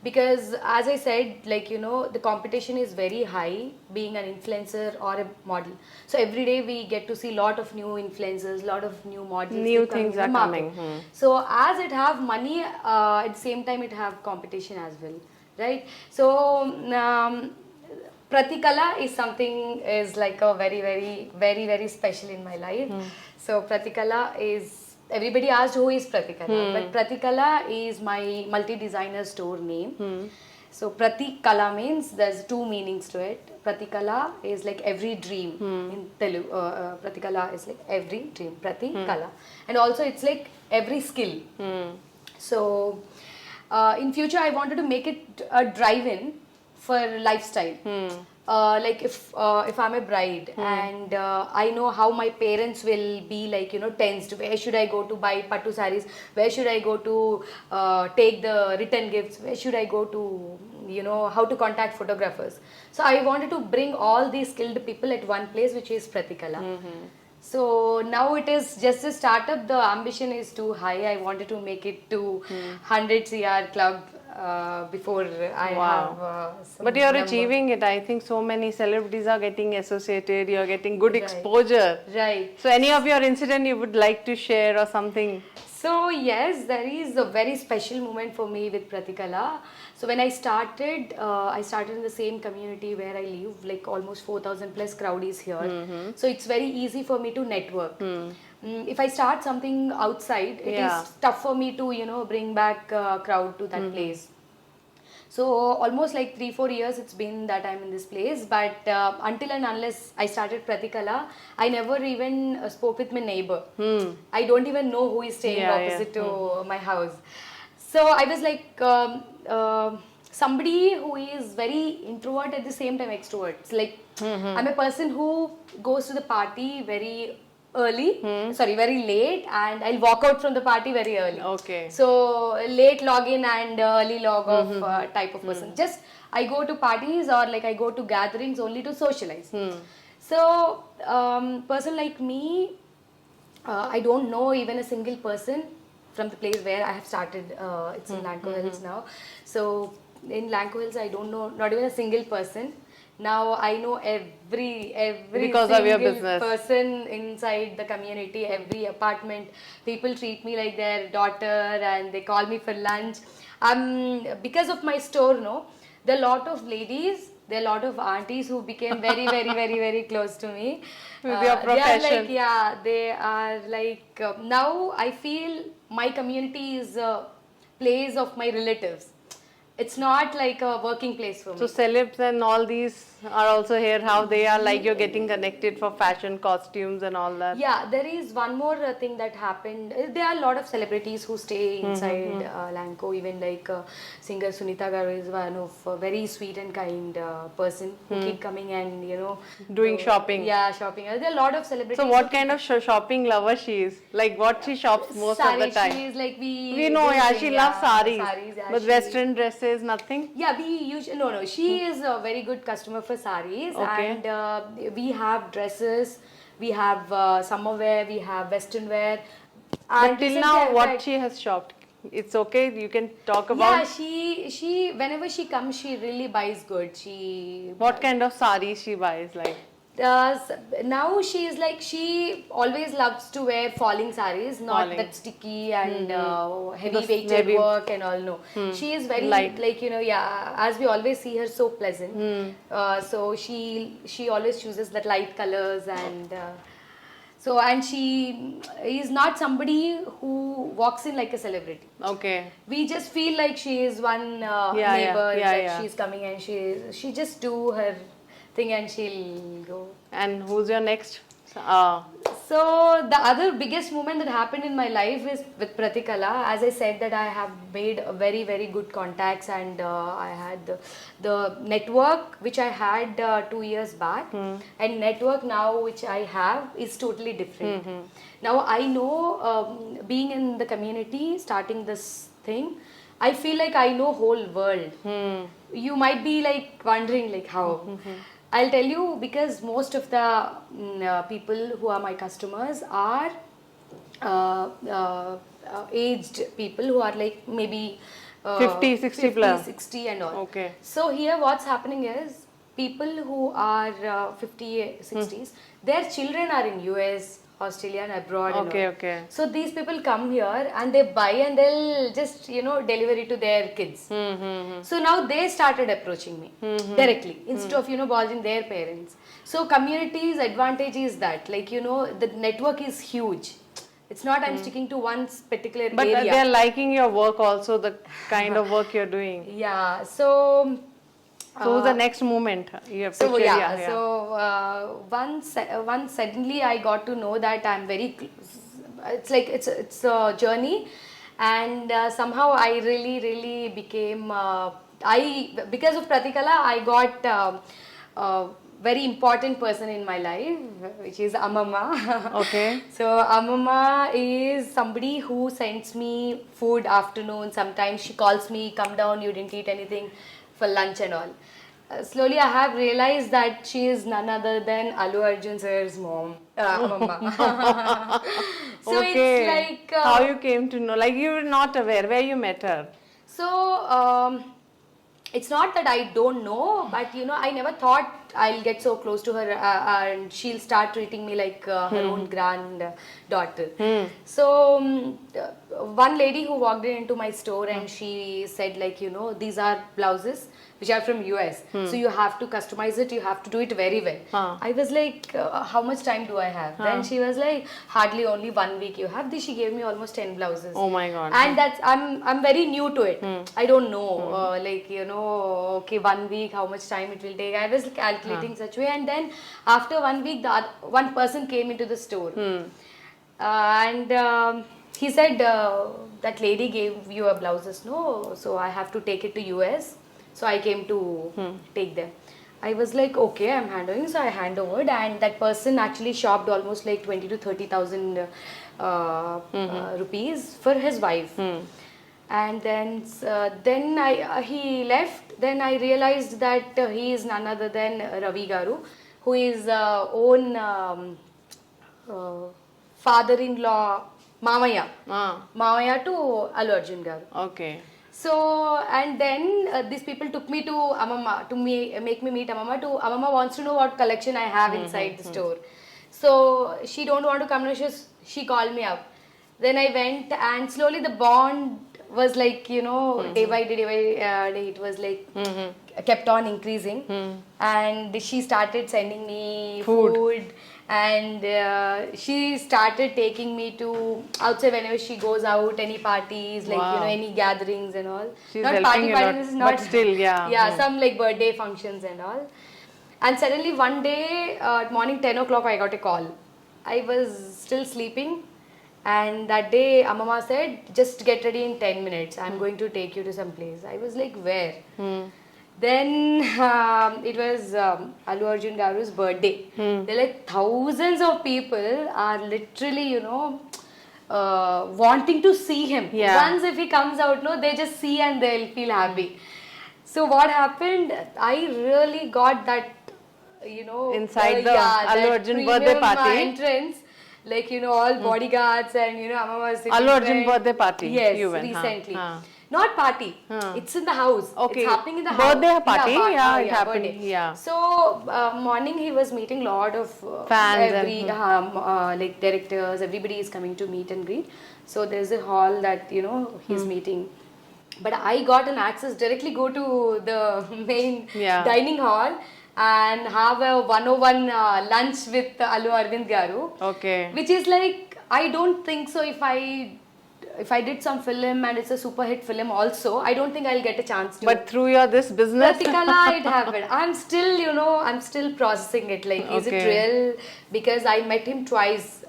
because as I said, like, the competition is very high being an influencer or a model. So every day we get to see lot of new influencers, lot of new models. New keep coming things in the are market. coming. So as it have money, at the same time it have competition as well, right? So Pratikala is like a very, very, very, very special in my life. So Pratikala is, everybody asked who is Pratikala, but Pratikala is my multi-designer store name. So Pratikala means there's 2 meanings to it. Pratikala is like every dream in Telugu. Pratikala is like every dream. Pratikala, and also it's like every skill. So in future I wanted to make it a drive-in for lifestyle. Like if I'm a bride and I know how my parents will be like, tensed. Where should I go to buy pattu sarees? Where should I go to take the return gifts? Where should I go to, how to contact photographers? So I wanted to bring all these skilled people at one place, which is Pratikala. So now it is just a startup. The ambition is too high. I wanted to make it to 100 CR club before I have some But you're number. achieving it. I think so many celebrities are getting associated. You're getting good exposure. Right. So any of your incident you would like to share or something? So yes, there is a very special moment for me with Pratikala. So when I started in the same community where I live, like almost 4,000 plus crowd is here. So it's very easy for me to network. If I start something outside, it is tough for me to bring back crowd to that place. So almost like 3-4 years it's been that I'm in this place, but until and unless I started Pratikala, I never even spoke with my neighbor. I don't even know who is staying opposite to my house. So I was like somebody who is very introvert at the same time extrovert. It's like I'm a person who goes to the party very very late, and I'll walk out from the party very early. Okay. So late login and early log off type of person. Just I go to parties or like I go to gatherings only to socialize. So person like me, I don't know even a single person from the place where I have started. It's in Lanco Hills now. So in Lanco Hills, I don't know not even a single person. Now I know every because of your single business. person inside the community, every apartment. People treat me like their daughter and they call me for lunch. Because of my store, there are a lot of ladies, there are a lot of aunties who became very, very, very, very close to me. With your profession. They are like, now I feel my community is a place of my relatives. It's not like a working place for me. So celebs and all these are also here, how they are like you're getting connected for fashion, costumes and all that. Yeah, there is one more thing that happened. There are a lot of celebrities who stay inside Lanco. Even like singer Sunita Garu is one of a very sweet and kind person who keep coming and doing shopping. Yeah, shopping. There are a lot of celebrities. So what kind of shopping lover she is? Like what she shops most of the time? She is like we know, she loves saris. But Western dresses, nothing? Yeah, we usually, no, she is a very good customer for saris. Okay. And we have dresses, we have summer wear, we have western wear. But till now, what she has shopped? It's okay, you can talk about. Yeah, she whenever she comes, she really buys good. What kind of saris she buys, like? Now she is like, she always loves to wear falling saris, not that sticky and heavy weighted work and all. No, she is very light. Like as we always see her, so pleasant. So she always chooses that light colors and and she is not somebody who walks in like a celebrity. Okay. We just feel like she is one neighbor she's coming and she just do her thing and she'll go. And who's your next? So the other biggest moment that happened in my life is with Pratikala. As I said that I have made a very, very good contacts and I had the network which I had 2 years back and network now which I have is totally different. Now I know being in the community, starting this thing, I feel like I know whole world. You might be like wondering like how. I'll tell you, because most of the people who are my customers are aged people who are like maybe 50, 60 plus. 60 and all. Okay. So here what's happening is people who are 50, 60s, their children are in US, Australia and abroad. Okay. So these people come here and they buy and they'll just deliver it to their kids. So now they started approaching me directly instead of bothering their parents. So community's advantage is that the network is huge. It's not I'm sticking to one particular area. But they're liking your work also, the kind of work you're doing. Yeah. So the next moment you have to So once suddenly I got to know that I'm very. It's like it's a journey, and somehow I really became. Because of Pratikala, I got a very important person in my life, which is Amama. Okay. So Amama is somebody who sends me food afternoon. Sometimes she calls me, come down, you didn't eat anything for lunch and all. Slowly I have realized that she is none other than Allu Arjun sir's mom, Mama. So it's like... how you came to know, like you were not aware, where you met her? So, it's not that I don't know, but I never thought I'll get so close to her and she'll start treating me like her own granddaughter. So one lady who walked into my store and she said like, you know, these are blouses which are from US. So you have to customize it, you have to do it very well. I was like, how much time do I have? Then she was like, hardly only 1 week you have. This she gave me almost 10 blouses. Oh my God. And that's, I'm very new to it. I don't know, like, you know, okay, 1 week, how much time it will take. I was calculating such way. And then after 1 week, one person came into the store. And he said, that lady gave you a blouses, no? So I have to take it to US. So I came to take them. I was like, okay, I'm handling. So I hand over, and that person actually shopped almost like 20 to 30,000 rupees for his wife. And then he left. Then I realized that he is none other than Ravi Garu, who is own father-in-law, Mamaya to Allu Arjun Garu. Okay. So, and then these people took me to Amama to make me meet Amama. Amama wants to know what collection I have inside the store. So she don't want to come. No, she called me up. Then I went, and slowly the bond was like, you know, day by day, it was like kept on increasing. And she started sending me food. And she started taking me to outside whenever she goes out, any parties, like, you know, any gatherings and all. She's not helping party a parties, lot, not, but still, yeah. some like birthday functions and all. And suddenly one day at morning 10 o'clock I got a call. I was still sleeping, and that day Amama said, just get ready in 10 minutes. I'm going to take you to some place. I was like, where? Then it was Allu Arjun Garu's birthday. They're like, thousands of people are literally, you know, wanting to see him. Once if he comes out, no, they just see and they'll feel happy. So what happened? I really got that, you know, inside the Allu Arjun birthday party entrance. Like, you know, all bodyguards and, you know, Amma was sitting Allu Arjun birthday party. Yes, you went, recently. Not party. It's in the house. Okay. It's happening in the birthday house. Party? Yeah, it happened. Birthday. Yeah. So morning he was meeting lot of fans like directors. Everybody is coming to meet and greet. So there's a hall that, you know, he's meeting. But I got an access directly go to the main dining hall and have a 101 lunch with Allu Arjun Garu. Okay. Which is like, I don't think so if I did some film and it's a super hit film also, I don't think I'll get a chance to. But through your this business? Pratikala, it happened. I'm still, you know, I'm still processing it. Like, is it real? Because I met him twice.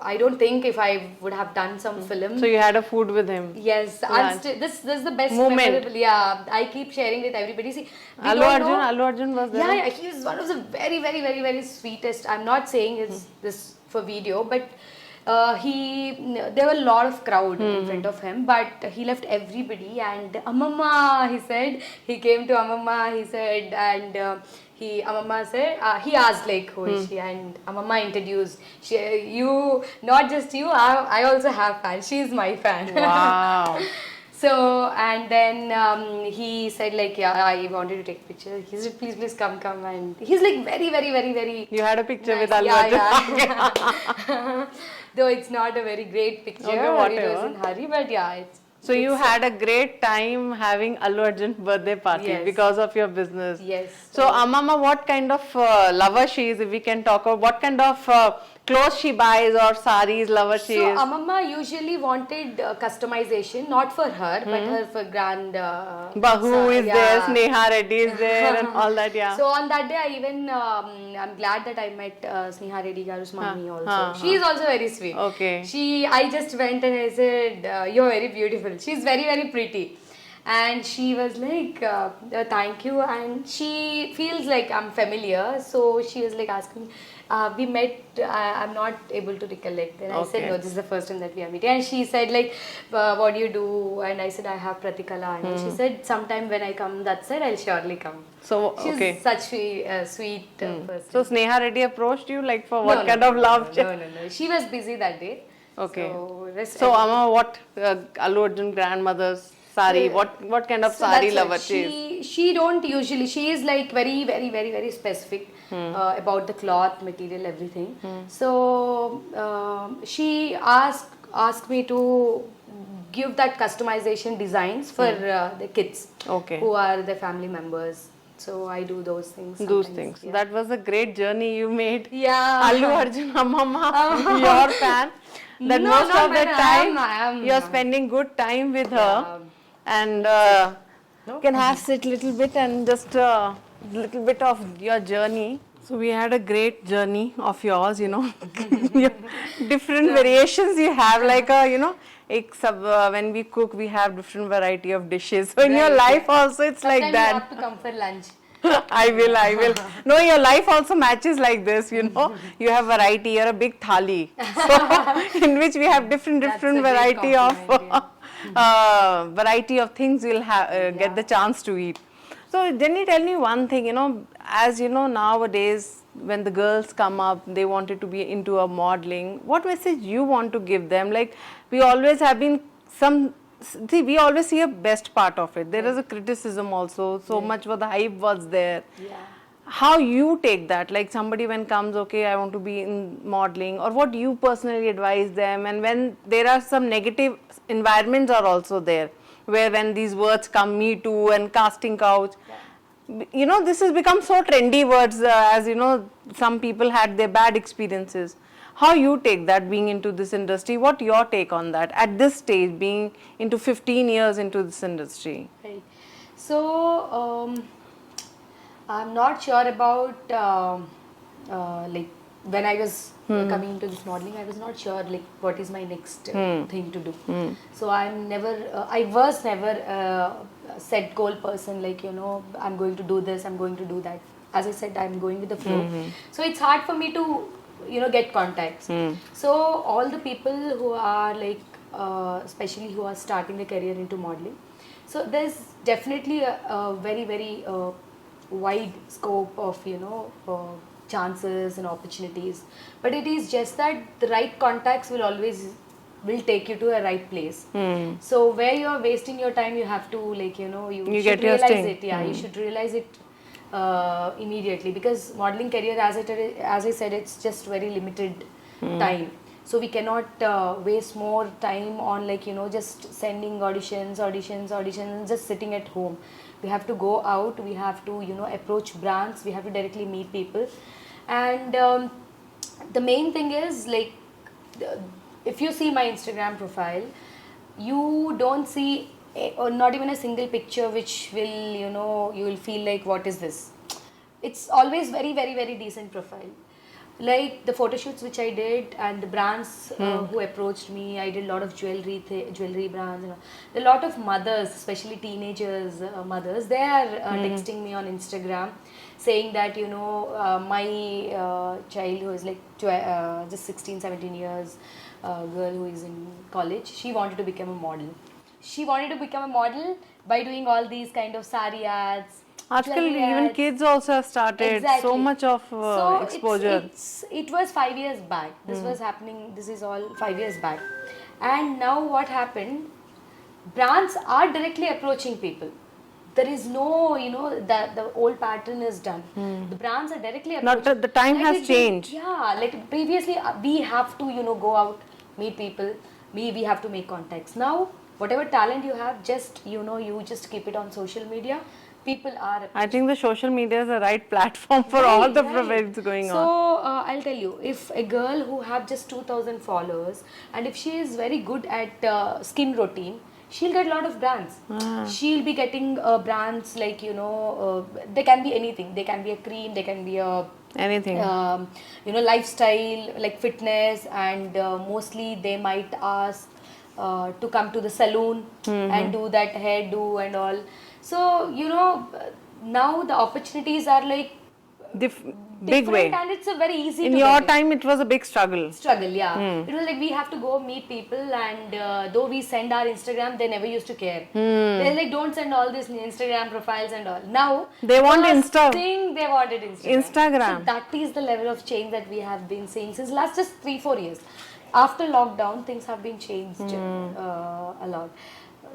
I don't think if I would have done some film. So you had a food with him? Yes. I'm still, this is the best memorable. Yeah. I keep sharing with everybody. See, Allu Arjun was there? Yeah, he was one of the very, very, very, very sweetest. I'm not saying this for video, but there were a lot of crowd in front of him, but he left everybody, and Amama, he said, he came to Amama, he said, and Amama said, he asked like, who is she, and Amama introduced, not just you, I also have fans, she's my fan. Wow. So, and then he said like, yeah, I wanted to take a picture. He said, please come. And he's like very, very, very, very... You had a picture nice. with Allu Arjun? Yeah. Though it's not a very great picture. Okay, it was in hurry, but yeah. So you had a great time having Allu Arjun's birthday party because of your business. Yes. So Amama, what kind of lover she is, if we can talk about, what kind of clothes she buys or saris lover she is? So Amama usually wanted customization, not for her, but her for grand... Bahu is there, Neha Reddy is there and all that, So on that day, I even, I'm glad that I met Sneha Reddy Garu's mommy also. She is also very sweet. Okay. I just went and I said, you're very beautiful. She's very, very pretty. And she was like, thank you. And she feels like I'm familiar. So she was like asking, we met, I'm not able to recollect. Then I said, no, this is the first time that we are meeting. And she said like, what do you do? And I said, I have Pratikala. And she said, sometime when I come that side, I'll surely come. So, She's such a sweet person. So Sneha Reddy approached you like for what kind of love? No. She was busy that day. Okay. So Amma, what Allu Arjun grandmother's Sari. What kind of So sari that's lover what she is? she don't usually. She is like very specific about the cloth material, everything. So she asked me to give that customization designs for the kids Okay. who are the family members. So I do those things. Those sometimes, things. yeah. That was a great journey you made. Yeah. Allu Arjun, Mama, your fan. That No, most not of the fan, time I am. you're spending good time with her, and No? can have sit little bit and just little bit of your journey. So we had a great journey of yours, different variations you have, like when we cook, we have different variety of dishes. So in your Right, life yeah. also, it's Sometime like you that. have to come for lunch. I will. No, your life also matches like this, You have variety, you're a big thali. So, in which we have different That's a great variety of compliment, variety of things we'll have get the chance to eat. So, Jenny, tell me one thing, as nowadays when the girls come up, they wanted to be into a modeling. What message you want to give them? Like, we always have been we always see a best part of it. There is a criticism also. So much for the hype was there. Yeah. How you take that? Like somebody when comes, okay, I want to be in modeling, or what you personally advise them? And when there are some negative environments are also there, where when these words come, Me Too and casting couch, this has become so trendy words, as some people had their bad experiences. How you take that being into this industry? What your take on that at this stage, being into 15 years into this industry? Right. So I'm not sure about like when I was coming into this modeling, I was not sure like what is my next thing to do. So I was never set goal person, like I'm going to do this, I'm going to do that. As I said, I'm going with the flow. So it's hard for me to get contacts. So all the people who are like especially who are starting their career into modeling, so there's definitely a very wide scope of chances and opportunities, but it is just that the right contacts will take you to a right place. So where you're wasting your time, you have to you should realize it. You should realize it immediately, because modeling career, as I said, it's just very limited time. So we cannot waste more time on just sending auditions, and just sitting at home. We have to go out, we have to approach brands, we have to directly meet people. And the main thing is, like, if you see my Instagram profile, you don't see or not even a single picture which will you will feel like, what is this? It's always very decent profile. Like the photo shoots which I did and the brands who approached me, I did a lot of jewelry brands. A lot of mothers, especially teenagers, mothers, they are texting me on Instagram saying that my child who is like just 16-17 years, girl who is in college, she wanted to become a model. She wanted to become a model by doing all these kind of sari ads. Even kids also have started so much of exposure. It was 5 years back. This was happening, this is all 5 years back. And now what happened? Brands are directly approaching people. There is no, that the old pattern is done. The brands are directly approaching. The time has changed. Like previously we have to, go out, meet people. We have to make contacts. Now, whatever talent you have, just, you just keep it on social media. People are. I think the social media is the right platform for all the projects going on. So I'll tell you, if a girl who have just 2,000 followers, and if she is very good at skin routine, she'll get a lot of brands. She'll be getting brands like they can be anything. They can be a cream. They can be a anything. Lifestyle like fitness, and mostly they might ask to come to the salon and do that hairdo and all. So, now the opportunities are like big way. And it's a very easy in to your get time it was a big struggle. It was like we have to go meet people, and though we send our Instagram, they never used to care. They're like, don't send all these Instagram profiles and all. Now they want they wanted Instagram. So that is the level of change that we have been seeing since last just 3-4 years. After lockdown, things have been changed a lot.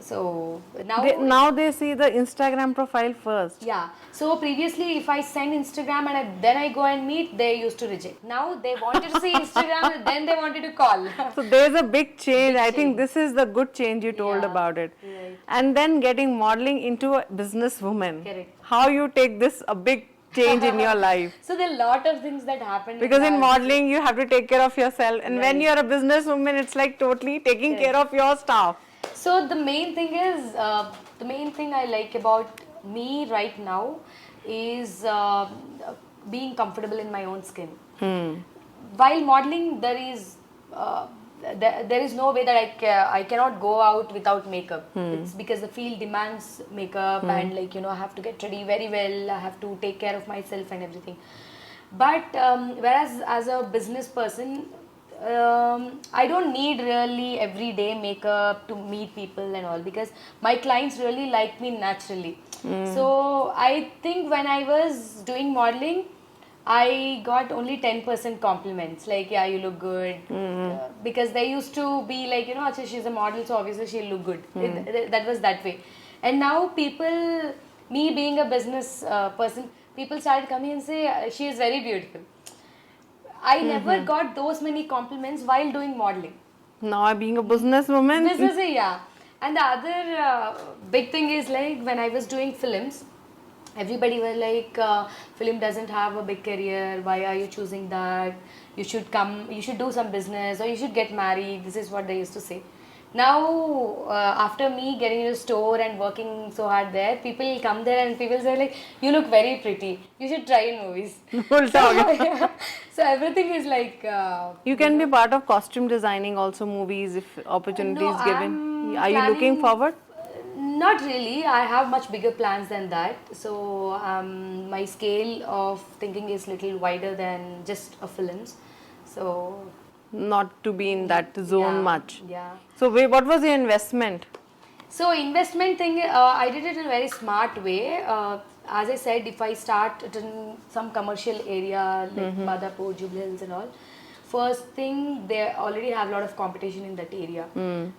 So Now they see the Instagram profile first. yeah. So previously, if I send Instagram and then I go and meet, they used to reject. Now they wanted to see Instagram and then they wanted to call. So there's a big change. I think change. this is the good change you told Yeah, about it. right. And then getting modeling into a businesswoman. Correct. How you take this a big change in your life? So there are a lot of things that happen. Because in our- modeling you have to take care of yourself, and when Right. you're a businesswoman, it's like totally taking care of your staff. So the main thing is, the main thing I like about me right now is being comfortable in my own skin. While modeling, there is no way that I cannot go out without makeup. It's because the field demands makeup and like I have to get ready very well. I have to take care of myself and everything. But whereas as a business person, I don't need really everyday makeup to meet people and all, because my clients really like me naturally. So I think when I was doing modeling, I got only 10% compliments, like, yeah, you look good. Because they used to be like, Acha, she's a model, so obviously she'll look good. That was that way. And now people, me being a business person, people started coming and say, she is very beautiful. I never got those many compliments while doing modeling. Now being a businesswoman. Business, yeah. And the other big thing is like when I was doing films, everybody was like, film doesn't have a big career, why are you choosing that? You should do some business, or you should get married. This is what they used to say. Now, after me getting into a store and working so hard there, people come there and people say like, you look very pretty. You should try in movies. So everything is like... you can be part of costume designing also, movies, if opportunity is given. Are you looking planning- forward? Not really. I have much bigger plans than that. So my scale of thinking is little wider than just a films. So Not to be in that zone yeah, much. Yeah. So what was your investment? So investment thing, I did it in a very smart way. As I said, if I start it in some commercial area like Badapur, Jubilee Hills and all, first thing, they already have a lot of competition in that area,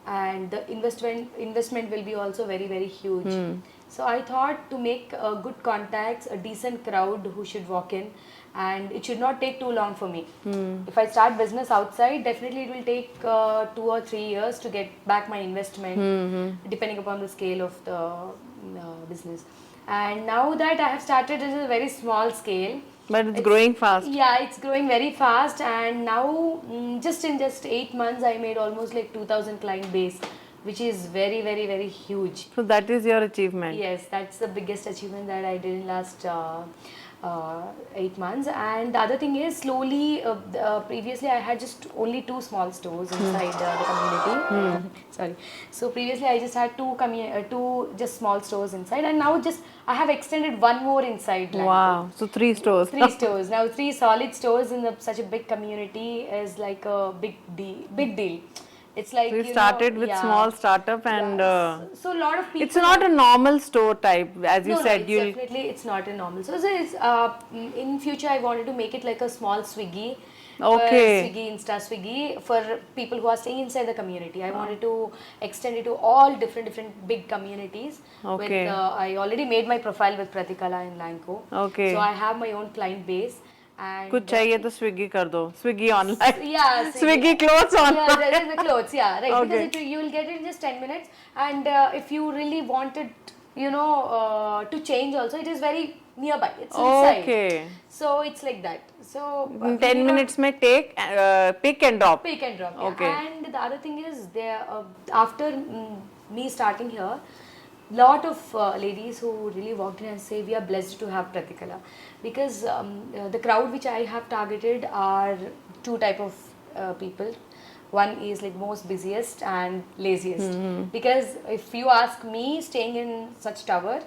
and the investment will be also very, very huge. So I thought to make good contacts, a decent crowd who should walk in, and it should not take too long for me. If I start business outside, definitely it will take 2 or 3 years to get back my investment, depending upon the scale of the business. And now that I have started, it is a very small scale. But it's growing fast. Yeah, it's growing very fast, and now just in 8 months I made almost like 2,000 client base, which is very, very, very huge. So that is your achievement. Yes, that's the biggest achievement that I did in last 8 months. And the other thing is, slowly, previously I had just only 2 small stores inside the community. Sorry. So previously I just had 2 just small stores inside, and now just I have extended 1 more inside. Wow. So 3 stores. 3 stores. Now 3 solid stores in such a big community is like a big deal. It's like, So you started with small startup and so a lot of people. it's not a normal store type, as you No, said. it's definitely it's not a normal. So it's, in future I wanted to make it like a small Swiggy. Okay. Swiggy, Insta Swiggy for people who are staying inside the community. I wanted to extend it to all different big communities. Okay. With, I already made my profile with Pratikala and Lanco. Okay. So I have my own client base. And कुछ चाहिए तो Swiggy कर दो, Swiggy online, yeah, Swiggy clothes yeah, online. there is the clothes, yeah, right. Okay. Because you will get it in just 10 minutes, and if you really wanted, to change also, it is very nearby. It's inside. Okay. So it's like that. So 10 minutes में take pick and drop. pick and drop. Yeah. Okay. And the other thing is, there after me starting here, lot of ladies who really walked in and say, we are blessed to have Pratikala, because the crowd which I have targeted are 2 type of people. One is like most busiest and laziest. Because if you ask me, staying in such tower,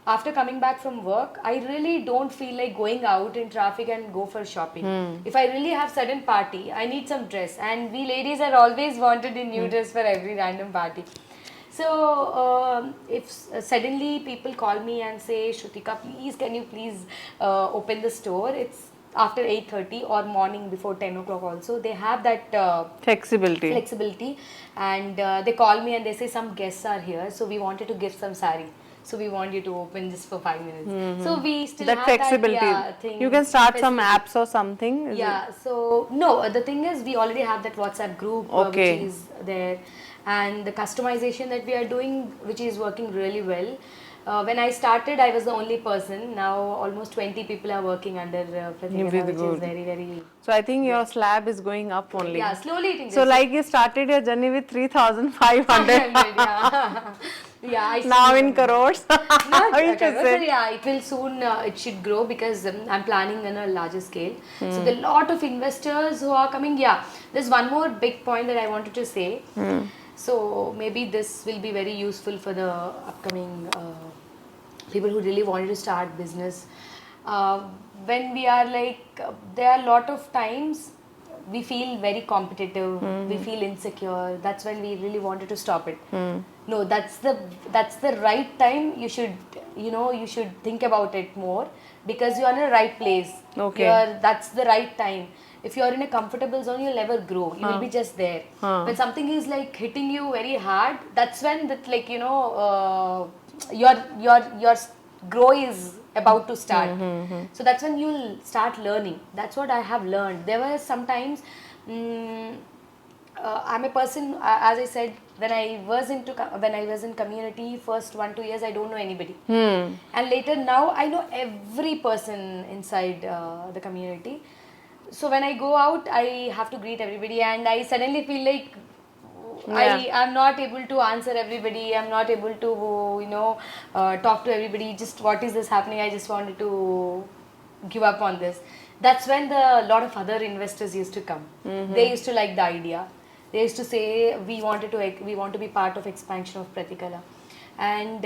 after coming back from work, I really don't feel like going out in traffic and go for shopping. If I really have sudden party, I need some dress, and we ladies are always wanted in new dress for every random party. So if suddenly people call me and say, Shrutika, please, can you please open the store? after 8:30 or morning before 10 o'clock also. They have that flexibility, and they call me and they say some guests are here, so we wanted to give some sari. So we want you to open just for 5 minutes. So we still that have flexibility. that thing. You can start some apps or something. Yeah. So no, the thing is we already have that WhatsApp group which is there, and the customization that we are doing, which is working really well. When I started, I was the only person. Now almost 20 people are working under Pratikala, which is very, very... So I think your slab is going up only. Yeah, slowly it increases. So like you started your journey with 3,500. Yeah, now in crores. Yeah, it will soon, it should grow because I'm planning on a larger scale. So there are a lot of investors who are coming. Yeah, there's one more big point that I wanted to say. So maybe this will be very useful for the upcoming people who really wanted to start business. When we are like, there are a lot of times we feel very competitive, we feel insecure. That's when we really wanted to stop it. No, that's the right time. You should, you should think about it more because you are in the right place. That's the right time. If you are in a comfortable zone, you'll never grow. You will be just there. When something is like hitting you very hard, that's when that your grow is about to start. So that's when you'll start learning. That's what I have learned. There were sometimes I'm a person, as I said, when I was in community, first 1-2 years I don't know anybody, and later now I know every person inside the community. So when I go out, I have to greet everybody, and I suddenly feel like I'm not able to answer everybody. I'm not able to, talk to everybody. Just what is this happening? I just wanted to give up on this. That's when a lot of other investors used to come. They used to like the idea. They used to say we want to be part of expansion of Pratikala. And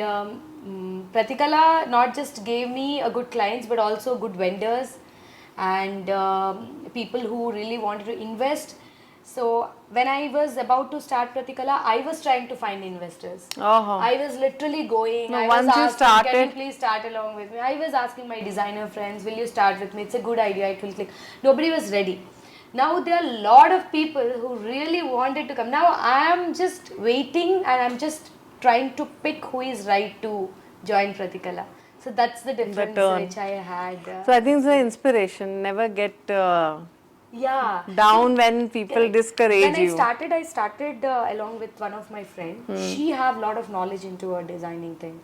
Pratikala not just gave me a good clients, but also good vendors and people who really wanted to invest. So when I was about to start Pratikala, I was trying to find investors. I was literally going. I was asking, can you please start along with me? I was asking my designer friends, will you start with me? It's a good idea. It will click. Nobody was ready. Now there are a lot of people who really wanted to come. Now I am just waiting and I'm just trying to pick who is right to join Pratikala. So that's the difference which I had. So I think it's an inspiration. Never get down when people discourage you. When I started along with one of my friends. She have a lot of knowledge into a designing thing.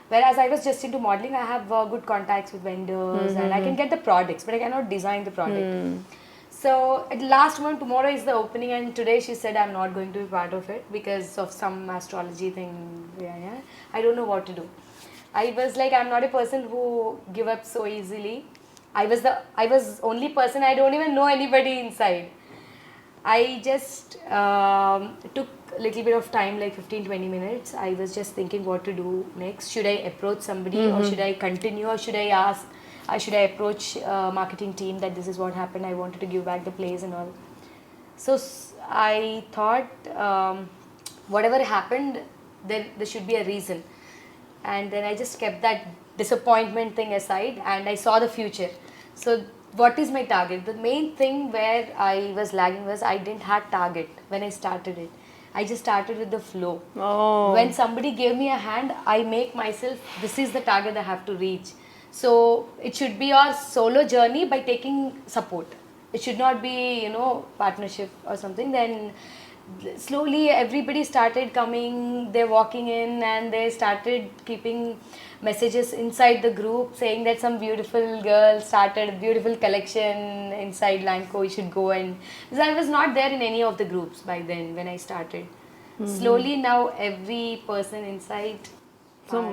Whereas I was just into modeling, I have good contacts with vendors and I can get the products, but I cannot design the product. So at the last moment, tomorrow is the opening, and today she said I'm not going to be part of it because of some astrology thing. I don't know what to do. I was like, I'm not a person who give up so easily. I was only person, I don't even know anybody inside. I just took a little bit of time, like 15-20 minutes. I was just thinking what to do next. Should I approach somebody or should I continue, or should I ask, should I approach marketing team that this is what happened, I wanted to give back the place and all. So I thought whatever happened, there should be a reason. And then I just kept that disappointment thing aside and I saw the future. So what is my target? The main thing where I was lagging was I didn't have target when I started it. I just started with the flow. When somebody gave me a hand, I make myself, this is the target I have to reach. So it should be your solo journey by taking support. It should not be, partnership or something. Then slowly everybody started coming, they're walking in and they started keeping messages inside the group saying that some beautiful girl started a beautiful collection inside Lanco, you should go. And because I was not there in any of the groups by then when I started. Slowly now every person inside. So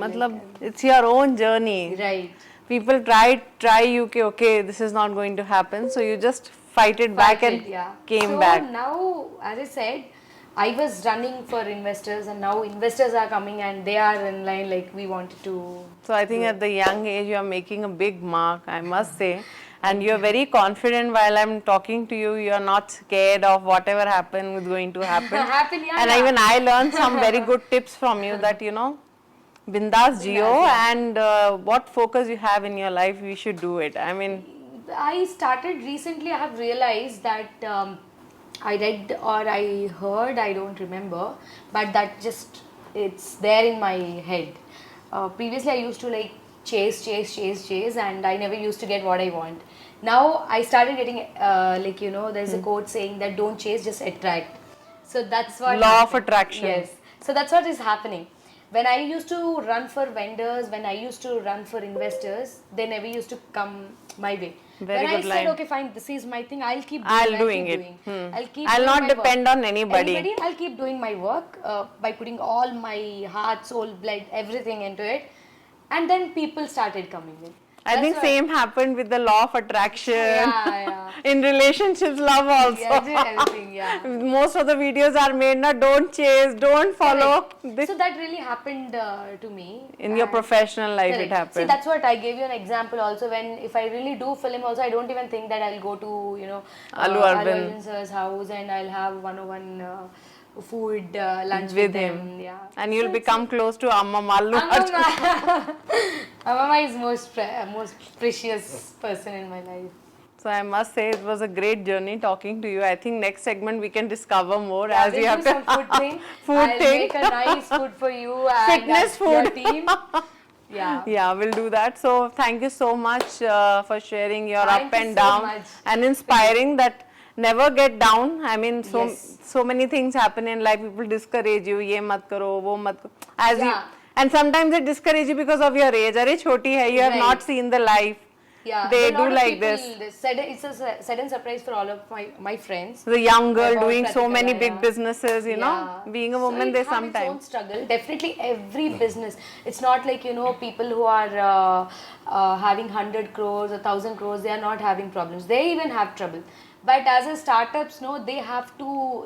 it's your own journey. Right. People try you, okay, this is not going to happen. So you just fight it back and came back. So now, as I said, I was running for investors and now investors are coming and they are in line like we wanted to. So I think at the young age you are making a big mark, I must say. And you are very confident while I'm talking to you. You are not scared of whatever is going to happen. And even I learned some very good tips from you that, Bindas Geo and what focus you have in your life, you should do it. I mean, I started recently. I have realized that I read or I heard, I don't remember, but that just it's there in my head. Previously, I used to like chase, and I never used to get what I want. Now I started getting like there's a quote saying that don't chase, just attract. So that's what Law of happened. attraction. Yes. So that's what is happening. When I used to run for vendors, when I used to run for investors, they never used to come my way. Very when good I said, line. okay, fine, this is my thing, I'll keep doing, I'll I'll doing keep it. doing. I'll keep I'll doing not my depend work. on anybody. I'll keep doing my work by putting all my heart, soul, blood, everything into it. And then people started coming in. I think same happened with the law of attraction. Yeah. In relationships, love also. Yeah, everything, yeah. Most of the videos are made, na don't chase, don't follow. So that really happened to me. In your professional life, Correct. it happened. See, that's what I gave you an example also. When if I really do film also, I don't even think that I'll go to Allu Arjun sir's house and I'll have 101 food lunch with him. him. Yeah. And you'll become close to Amma Mallu Arjun. Mama is most precious person in my life. So I must say it was a great journey talking to you. I think next segment we can discover more Yeah, as we'll you have do some food thing. I'll make a nice food for you and Fitness your food. team. Yeah. Yeah, we'll do that. So thank you so much for sharing your Thank up you and so down much. and inspiring that never get down. I mean, Yes. so many things happen in life. People discourage you. Ye mat karo, wo mat karo. Yeah. And sometimes they discourage you because of your age. Arey choti hai, you have Right. not seen the life. Yeah, They a lot do of like people, this. It's a sudden surprise for all of my friends. The young girl About doing so Pratika, many yeah. big businesses, you know. Yeah. Being a So woman, it they have its sometimes. own struggle. Definitely every business. It's not like people who are having 100 crores or 1,000 crores. They are not having problems. They even have trouble. But as a startups, no, they have to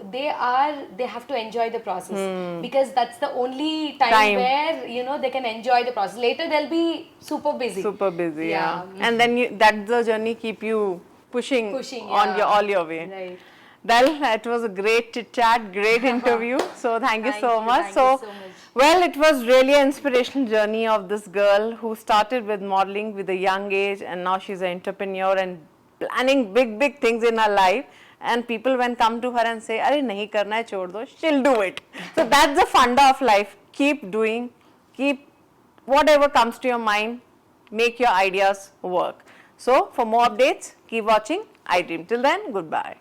enjoy the process because that's the only time where they can enjoy the process. Later they'll be super busy. Super busy, yeah. And then that's the journey keep you pushing on all your way. Right. Well, it was a great chit chat, great interview. So thank you so much. Thank you so much. Well, it was really an inspirational journey of this girl who started with modeling with a young age and now she's an entrepreneur and planning big things in her life. And people when come to her and say, "Arey nahi karna hai, chhod do," she'll do it. So that's the funda of life. Keep doing, keep whatever comes to your mind, make your ideas work. So for more updates, keep watching iDream. Till then, goodbye.